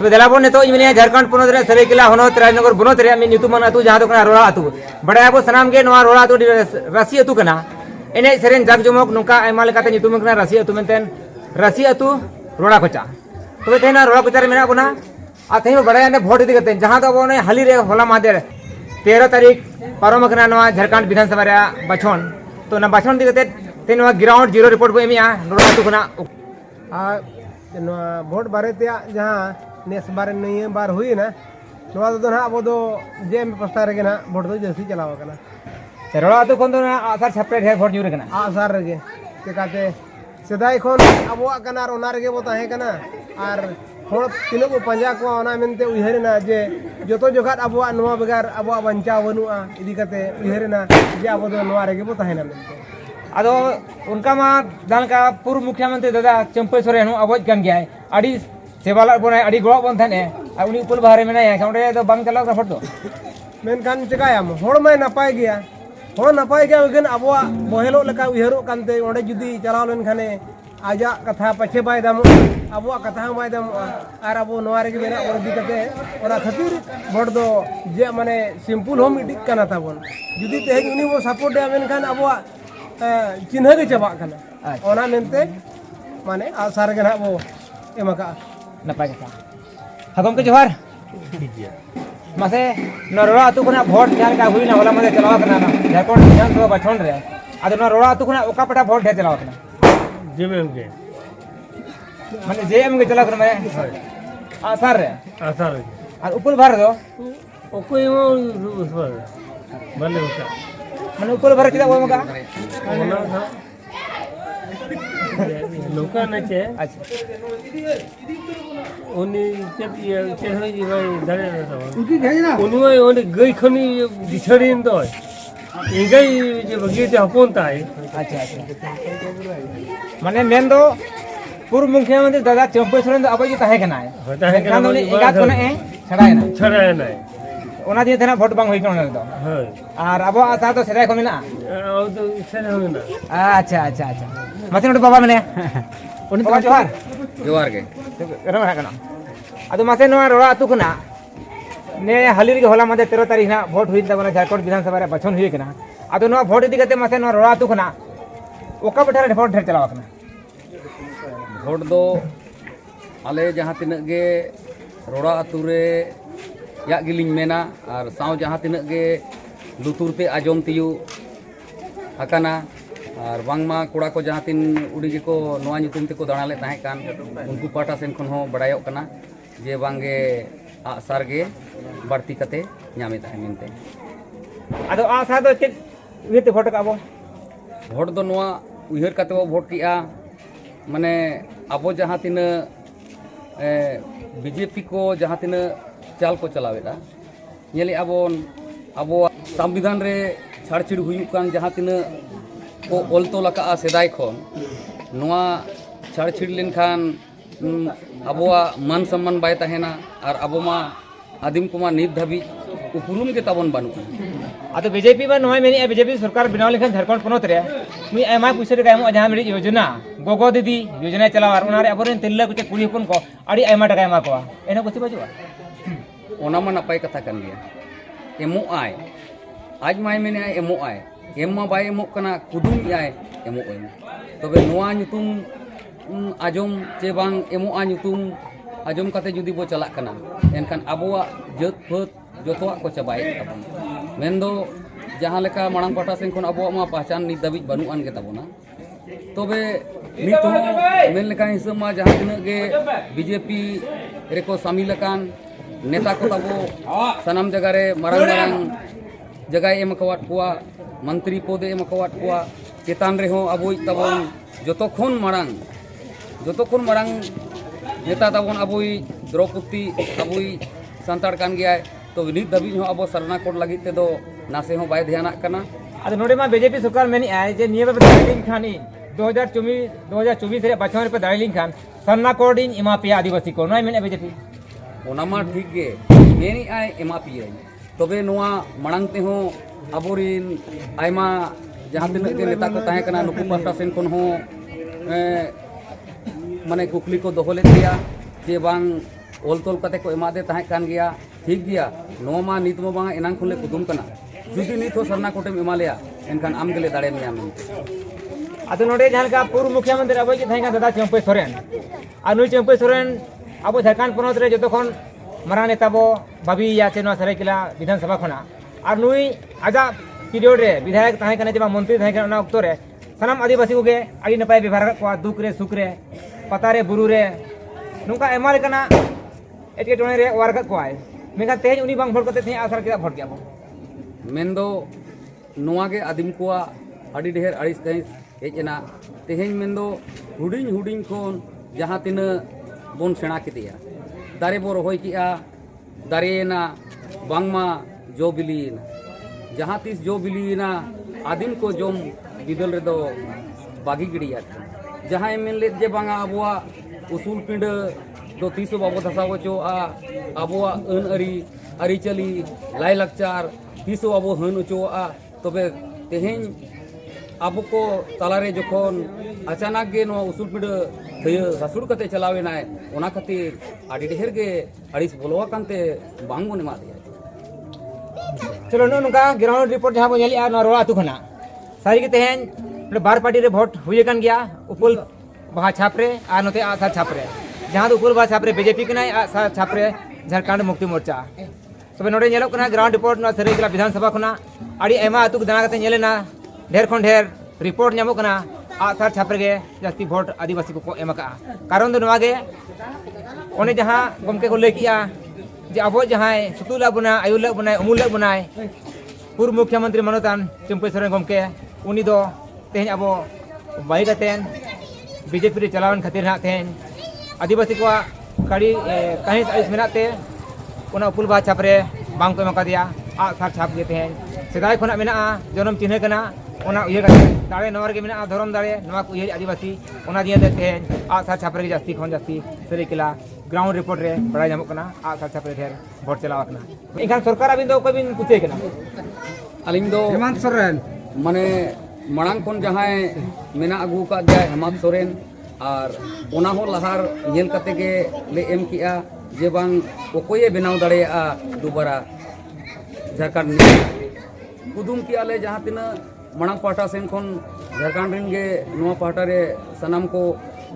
तो देलाबोन नितो इमिनिया झारखंड पोनोत रे सरायकेला होनोत राजनगर बनोत रे मी ᱧᱩᱛᱩᱢᱟᱱ ᱟᱹᱛᱩ ᱡᱟᱦᱟᱸ ᱫᱚ ᱠᱟᱱᱟ ᱨᱚᱲᱟ ᱟᱹᱛᱩ ᱵᱟᱲᱟᱭ ᱟᱵᱚ ᱥᱟᱱᱟᱢ ᱜᱮ ᱱᱚᱣᱟ ᱨᱚᱲᱟ ᱟᱹᱛᱩ ᱨᱟᱹᱥᱤ ᱟᱹᱛᱩ ᱠᱟᱱᱟ ᱮᱱᱮᱡ ᱥᱮᱨᱮᱧ ᱡᱟᱠ ᱡᱚᱢᱚᱠ ᱱᱚᱝᱠᱟ ᱟᱭᱢᱟ ᱞᱮᱠᱟᱛᱮ ᱧᱩᱛᱩᱢ ᱠᱟᱱᱟ ᱨᱟᱹᱥᱤ ᱟᱹᱛᱩ ᱢᱮᱱᱛᱮ ᱨᱟᱹᱥᱤ ᱟᱹᱛᱩ ᱨᱚᱲᱟ ᱠᱚᱪᱟ ᱛᱚᱵᱮ ᱛᱮᱦᱮᱧ ᱨᱚᱲᱟ ᱠᱚᱪᱟ ᱨᱮ ᱢᱮᱱᱟᱜ ᱵᱚᱱᱟ ᱟᱨ ᱛᱮᱦᱮᱧ ᱵᱚ ᱵᱟᱲᱟᱭᱟ ᱵᱷᱳᱴ ᱤᱫᱤ ᱠᱟᱛᱮ ᱡᱟᱦᱟᱸ ᱫᱚ ᱟᱵᱚ ᱦᱟᱹᱞᱤ ᱨᱮ ᱦᱚᱞᱟ ᱢᱟᱦᱫᱮᱨ 13 तारीख पारम ᱠᱟᱱᱟ ᱱᱚᱣᱟ ᱡᱷᱟᱲᱠᱷᱚᱸᱰ ᱵᱤᱫᱷᱟᱱ ᱥᱚᱵᱷᱟ ᱨᱮ ᱵᱟᱪᱷᱚᱱ ᱛᱚ ᱚᱱᱟ ᱵᱟᱪᱷᱚᱱ ᱤᱫᱤ ᱠᱟᱛᱮ ᱛᱮᱦᱮᱧ ᱱᱚᱣᱟ ᱜᱨᱟउंड जीरो रिपोर्ट ᱵᱚ ᱮᱢᱮᱜᱼᱟ ᱨᱚᱲᱟ ᱟᱹᱛᱩ ᱠᱷᱚᱱᱟᱜ ᱟᱨ ᱱᱚᱣᱟ ᱵᱷᱳᱴ ᱵᱟᱨᱮᱛᱮ ᱡᱟᱦᱟᱸ ᱱᱮᱥ ᱵᱟᱨ ᱱᱤᱭᱟᱹ ᱵᱟᱨ ᱦᱩᱭᱱᱟ ᱱᱚᱣᱟ ᱫᱚ ᱱᱟᱦᱟᱜ ᱟᱵᱚ ᱫᱚ ᱡᱮᱢ ᱯᱟᱥᱴᱟ ᱨᱮᱜᱮ ᱱᱟᱦᱟᱜ ᱵᱷᱳᱴ ᱫᱚ ᱡᱟᱹᱥᱛᱤ ᱪᱟᱞᱟᱣ ᱟᱠᱟᱱᱟ ᱨᱚᱲᱟ ᱟᱹᱛᱩ ᱠᱷᱚᱱ ᱫᱚ ᱟᱥᱟᱨ ᱪᱷᱟᱯᱨᱮ ᱰᱷᱮᱨ ᱵᱷᱳᱴ ᱧᱩᱨ ᱟᱠᱟᱱᱟ ᱟᱥᱟᱨ ᱨᱮᱜᱮ ᱪᱮᱠᱟᱛᱮ ᱥᱮᱫᱟᱭ ᱠᱷᱚᱱ ᱟᱵᱚᱣᱟᱜ ᱠᱟᱱᱟ ᱟᱨ ᱚᱱᱟ ᱨᱮᱜᱮ ᱵᱚ ᱛᱟᱦᱮᱸ ᱠᱟᱱᱟ ᱟᱨ ᱦᱚᱲ ᱛᱤᱱᱟᱹᱜ ᱵᱚ ᱯᱟᱸᱡᱟ ᱠᱚᱣᱟ ᱚᱱᱟ ᱢᱮᱱᱛᱮ ᱩᱭᱦᱟᱹᱨᱮᱱᱟ ᱡᱮ ᱡᱚᱛᱚ ᱡᱚᱠᱷᱟᱛ ᱟᱵᱚᱣᱟᱜ ᱱᱚᱣᱟ ᱵᱮᱜᱟᱨ ᱟᱵᱚᱣᱟᱜ ᱵᱟᱧᱪᱟᱣ ᱵᱟᱹᱱᱩᱜᱼᱟ ᱤᱫᱤ ᱠᱟᱛᱮ ᱩᱭᱦᱟᱹᱨᱮᱱᱟ ᱡᱮ ᱟᱵᱚ ᱫᱚ ᱱᱚᱣᱟ ᱨᱮᱜᱮ ᱵᱚ ᱛᱟᱦᱮᱱᱟ ᱢᱮᱱᱛᱮ ᱟᱫᱚ ᱩᱱᱠᱟ ᱢᱟ ᱡᱟᱦᱟᱸ ᱯᱩᱨᱵᱚ ᱢᱩᱠᱷᱭᱟᱢᱚᱱᱛᱨᱤ ᱫᱟᱫᱟ ᱪᱟᱢᱯᱟᱹᱭ ᱥᱚᱨᱮᱱ ᱦᱚᱸ ᱟᱵᱚᱭᱤᱡ ᱠᱟᱱ ᱜᱮᱭᱟᱭ ᱟᱹᱰᱤ ᱥᱮᱵᱟᱞᱟᱜ ᱵᱚᱱᱟᱭ ᱟᱹᱰᱤ ᱜᱚᱲᱚ ᱵᱚᱱ ᱛᱟᱦᱮᱱᱮ ᱟᱨ ᱩᱱᱤ ᱩᱯᱟᱹᱞ ᱵᱟᱦᱟᱨᱮ ᱢᱮᱱᱟᱭᱟ ᱚᱸᱰᱮ ᱫᱚ ᱵᱟᱝ ᱪᱟᱞᱟᱣ ᱠᱟᱱᱟ ᱵᱷᱳᱴ ᱫᱚ ᱢᱮᱱᱠᱷᱟᱱ ᱪᱮᱠᱟᱭᱟᱢ ᱦᱚᱲ ᱢᱟᱭ ᱱᱟᱯᱟᱭ ᱜᱮᱭᱟ ᱦᱚᱲ ᱱᱟᱯᱟᱭ ᱜᱮᱭᱟ ᱢᱮᱱᱠᱷᱟᱱ ᱟᱵᱚᱣᱟᱜ ᱵᱚᱦᱮᱞᱚᱜ ᱞᱮᱠᱟ ᱩᱭᱦᱟᱹᱨᱚᱜ ᱠᱟᱱᱛᱮ ᱚᱸᱰᱮ ᱡᱩᱫᱤ ᱪᱟᱞᱟᱣ ᱞᱮᱱᱠᱷᱟᱱᱮ ᱟᱡᱟᱜ ᱠᱟᱛᱷᱟ ᱯᱟᱪᱷᱮ ᱵᱟᱭ ᱫᱟᱢᱚᱜᱼᱟ ᱟᱵᱚᱣᱟᱜ ᱠᱟᱛᱷᱟ ᱦᱚᱸ ᱵᱟᱭ ᱫᱟᱢᱚᱜᱼᱟ ᱟᱨ ᱟᱵᱚ ᱱᱚᱣᱟ ᱨᱮᱜᱮ ᱢᱮᱱᱟᱜ ᱵᱚᱱ ᱤᱫᱤ ᱠᱟᱛᱮ ᱚᱱᱟ ᱠᱷᱟᱹᱛᱤᱨ ᱵᱷᱳᱴ ᱫᱚ ᱡᱮ ᱢᱟᱱᱮ ᱥᱤᱢᱯᱩᱞ ᱦᱚᱸ ᱢᱤᱫᱴᱤᱡ ᱠᱟᱱᱟ ᱛᱟᱵᱚᱱ ᱡᱩᱫᱤ ᱛᱮᱦᱮᱧ ᱩᱱᱤ ᱵᱚ ᱥᱟᱯᱳর্ᱴᱮᱭᱟ ᱢᱮᱱᱠᱷᱟन ᱟᱵᱚᱣᱟᱜ ᱪᱤᱱᱦᱟᱹ ᱜᱮ ᱪᱟᱵᱟᱜ ᱠᱟᱱᱟ ᱚᱱᱟ ᱢᱮᱱᱛᱮ ᱢᱟᱱᱮ ᱟᱥᱟ ᱨᱮᱜᱮ ᱱᱟᱦᱟᱜ ᱵᱚ ᱮᱢ ᱟᱠᱟᱜᱼᱟ ᱱᱟᱯᱟᱭ ᱠᱟᱛᱷᱟ ᱦᱮᱸ ᱜᱚᱢᱠᱮ ᱡᱚᱦᱟᱨ ᱢᱟᱥᱮ ᱨᱚᱲᱟ ᱟᱹᱛᱩ ᱠᱷᱚᱱᱟᱜ ᱵᱷᱳᱴ ᱡᱟᱦᱟᱸ ᱞᱮᱠᱟ ᱦᱩᱭᱱᱟ ᱦᱚᱞᱟ ᱢᱟᱫᱷᱮᱨ ᱪᱟᱞᱟᱣ ᱠᱟᱱᱟ ᱡᱷᱟᱲᱠᱷᱚᱸᱰ ᱵᱤᱫᱷᱟᱱ ᱥᱚᱵᱷᱟ ᱵᱟᱪᱷᱚᱱ ᱨᱮ ᱟᱫᱚ ᱱᱚᱣᱟ ᱨᱚᱲᱟ ᱟᱹᱛᱩ ᱠᱷᱚᱱᱟᱜ ᱚᱠᱟ ᱯᱟᱦᱴᱟ ᱵᱷᱳᱴ ᱰᱷᱮᱨ ᱪᱟᱞᱟᱣ ᱠᱟᱱᱟ ᱡᱮᱢᱮᱢ ᱜᱮ ᱢᱟᱱᱮ ᱡᱮᱮᱢ ᱜᱮ ᱪᱟᱞᱟᱣ ᱠᱟᱱᱟ ᱢᱟᱱᱮ ᱟᱥᱟᱨ ᱨᱮ ᱟᱨ ᱩᱯᱟᱹᱞ ᱵᱟᱦᱟᱨ ᱫᱚ ᱚᱠᱚᱭ ᱦᱚᱸ ᱵᱟᱞᱮ ᱚᱠᱟ ᱢᱟᱱᱮ ᱩᱯᱟᱹᱞ ᱵᱟᱦᱟᱨ ᱪᱮᱫᱟᱜ ᱵᱟᱢ ᱚᱠᱟ नौका नचे अच्छा उन्हीं जब ये चढ़े जी भाई धरे रहता है उन्हीं उन्हीं गई खनी दिछड़ी इंदो इंगई जो बगीचे हपोन ताई अच्छा अच्छा माने मेन दो पूर्व मुख्यमंत्री दादा चंपा सोरेन दो अब जी ताहे कना है खान उन्हीं एकात कोना है छड़ाए ना ओना दिए थना वोट बांग होई कोना दो हां और अब आसा तो सेदाय को मेना तो सेदाय होना अच्छा अच्छा अच्छा मसे नोड बाबा मेने उनी तो जोहार जोहार के रम है कना अदो मसे नोआ रोड़ा अतु कना ने हाली रे होला मदे 13 तारीख ना वोट हुई तबना झारखंड विधानसभा रे बचन हुई कना अदो नोआ वोट इदी कते मसे नोआ रोड़ा अतु कना ओका बठारे वोट ढेर चलाव कना वोट दो आले जहां तिनक गे रोड़ा अतु रे या गिलिंग मेना और साव जहां तिनक गे लुतुर पे आजम तियु अकाना और बांगमा कोड़ा को जहां तीन उड़ी को नोआ ᱧᱩᱛᱩᱢ तेको दाणाले ताहे कान उनको पाटा सेन खन हो बड़ायोक कना जे बांगे आसार गे बाड़ती कते ᱧᱟᱢᱮ ताहे मेनते आदो आसा दो चेक उयते वोट काबो वोट दो नोआ उयहर कते वो वोट किया माने अबो जहां तीन बीजेपी को जहां तीन चाल को चलावेदा नेले अबोन अबो संविधान रे छाड़छिड़ हुयुक कान जहां तीन को ओलतो लका सेदाय खन नोआ छाड़छिड़ लेनखान अबोआ मान सम्मान बाय तहेना और अबो मा आदिम कुमा नित धाबी उपरुम के ताबन बानु आदो बीजेपी बा नोय मेनी बीजेपी सरकार बनाव लेखन झारखंड पोनोत रे मी एमा पुइसा रे गायमो जहां मेरी योजना गोगो दीदी योजना चलाव और उनारे अबोरेन तिल्ला कुचे कुड़ी हपन को अड़ी एमा टका एमा को एना कुछ बाजुआ ओना मा नपाय कथा कान गया एमो आय आज माय मेने आय एमो आय एम्मा बाय एमो कना कुदुम आय एमो आय तबे नोआ ᱧᱩᱛᱩᱢ आजम चे बांग एमो आ ᱧᱩᱛᱩᱢ आजम कते जुदी बो चलाक कना एनखान अबोआ जत फत जतोआ को चबाय ताबन मेनदो जहां लेका मांग पाटा सेन खन अबोआ मा पहचान नि दाबी बानु आन के ताबोना तबे नित हो मेन लेका हिसाब मा जहां तिना गे बीजेपी रेको शामिल कान नेता को ताबो सनाम जगह रे मारंग मारंग जगह एम कवाट कुआ मंत्री पदे एम कवाट कुआ चेतान रे हो अबोई ताबोन जतोखन मारंग नेता ताबोन अबोई द्रौपदी अबोई सांताड़ कान गया तो नित धाबी हो अब सरना कोड लगी ते दो नासे हो बाय ध्यान कना अदो नोडे मा बीजेपी सरकार मेनी आय जे निये पे दाइलिंग खानी 2024 रे बचन पे दाइलिंग खान सरना कोड इन इमा पे आदिवासी को नय मेने बीजेपी ओना मा ठीक गे मेनी आय एमा पी तबे नोआ मांग ते हो अबोरिन आयमा जहां तिनक के नेता को ताहे कना नुकु पास्टा सेन कोन हो माने कुकली को दोहो ले दिया चे बांग ओल तोल कते को एमादे तहां कान गया ठीक गया नो मा नित मा बांग एनांग खुले कुदुम कना जुदी नित हो सरना कोटेम एमालेया एनखान आम गेले दाड़े मिया मेनते अतो नोडे जहां का पूर्व मुख्यमंत्री अब के थाई दादा चंपे सोरेन और नुई चंपे सोरेन अब झारखंड पनत रे जतो खन मारांग नेता बो भाभी या चे नो सरायकेला विधानसभा खना और नुई आजा पीरियड रे विधायक थाई कने जेबा मंत्री थाई कने ऑक्टो रे सनाम आदिवासी को गे आड़ी नपाय व्यवहार को दुख रे सुख रे पता रे बुरु रे नुका एमा लेकना एटे टोने रे वार का कोय मेखा तेज उनी बांग भोट कते थे आसर के भोट गया बो मेनदो नोआ गे आदिम कोआ अड़ी ढेर अड़िस कहीं हेजना तेहेन मेनदो हुडिंग हुडिंग कोन जहां तिन बोन सेना कितिया दारे बो रोहय किया दारेना बांगमा जो बिलीना जहां तीस जो बिलीना आदिम को जोम बिदल रे दो बागी गिड़िया जहां मेन ले जे बांगा अबुआ उसूल पिंड दो तीसो बाबो धसा वचो अबुआ अन अरी अरिचली लाई लक्चार तीसो बाबो हन उचो तबे तेहेन अब को तालारे जखन अचानक गे नो उसूल पिंड थय हसुड़ कते चलावेना ओना खातिर आडी ढेर गे अड़िस बोलवा कानते बांग बन मा दिया चलो नुका ग्राउंड रिपोर्ट जहां बो नेलिया नो रोड़ा अतु खना सारी के तेहेन बार पार्टी रे भोट हुए कन गया उपल बहा छापरे आ नते आसार छापरे जहां तो उपल बहा छापरे बीजेपी के नाय आसार छापरे झारखंड मुक्ति मोर्चा तबे नोडे नेलो कना ग्राउंड रिपोर्ट नो सरायकेला विधानसभा खना आड़ी एमा अतु दाना कते नेलेना ढेर खन ढेर रिपोर्ट नामो कना आसार छापरे गे जास्ती भोट आदिवासी को एमका कारण दो नवा गे ओने जहां गमके को लेकिया जे अब जहां सुतुला बना आयुला बना अमूल्य बनाय पूर्व मुख्यमंत्री मनोतान चंपे सोरेन गमके उनी दो तेहन अब बाई कतेन बीजेपी रे चलावन खातिर ना तेहन आदिवासी को कड़ी कहीं आइस मेनाते उना उपुल बा छापरे बांग को एमका दिया आसार छाप गे तेहन सेदाय खना मेना जन्म चिन्ह कना ओना उये कते दाड़े नवर के मेना धरम दाड़े नवा को उये आदिवासी ओना दिया तेहन आसार छापरे जास्ती खन जास्ती सरायकेला ग्राउंड रिपोर्ट रे बड़ा जामो कना आसार छापरे ढेर भोट चलावा कना इखान सरकार अबिन दो कोबिन पूछे कना अलिंग दो हेमंत सोरेन माने मणांग कोन जहां मेना अगु का दिया हेमंत सोरेन और ओना हो लहार नेल कते के ले एम किया जे बांग ओकोये बनाव दाड़ेया दुबारा झारखंड कुदुम किया ले जहां तिना मणांग पाटा सेन कोन झारखंड रिन गे नोआ पाटा रे सनाम को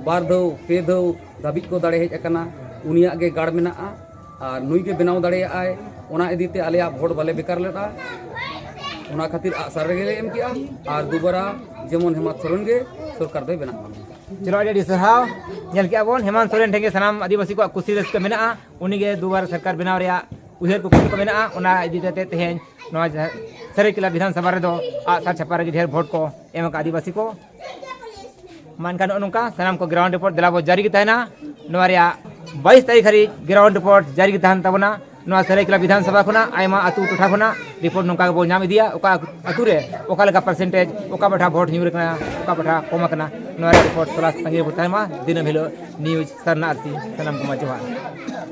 बार दौ पे दौ धाबिज को दाड़े हेज अकना उनिया गे गाड़ मेना और नुई के बनाव दाड़ेया आय ओना इदीते आलिया भोट बाले बेकार लेता ओना खातिर आसार रे एम किया और दुबारा जेमन हेमंत सोरेन गे सरकार दो बना चलो अड़ी सरहाव नेल के बोन हेमंत सोरेन ठेंगे सनाम आदिवासी को कुसी रस्क मेना उनी गे दुबार सरकार बनाव रे उहेर को को मेना ओना इदीते तेहेन नवा सरायकेला विधानसभा रे दो आसार छापा रे ढेर भोट को एम आदिवासी को मानकान नुका सनाम को ग्राउंड रिपोर्ट दिलाबो जारी के तहना नवा रे 22 तारीख हरी ग्राउंड रिपोर्ट जारी के तहन तबना नवा सरायकेला विधानसभा खना आयमा अतु टोठा खना रिपोर्ट नुका बो नाम इदिया ओका अतु रे ओका लगा परसेंटेज ओका बठा भोट न्यूर कना ओका बठा कम कना नवा रिपोर्ट क्लास तंगे बुतामा दिन भेलो न्यूज सरना आरती सनाम कुमार चौहान।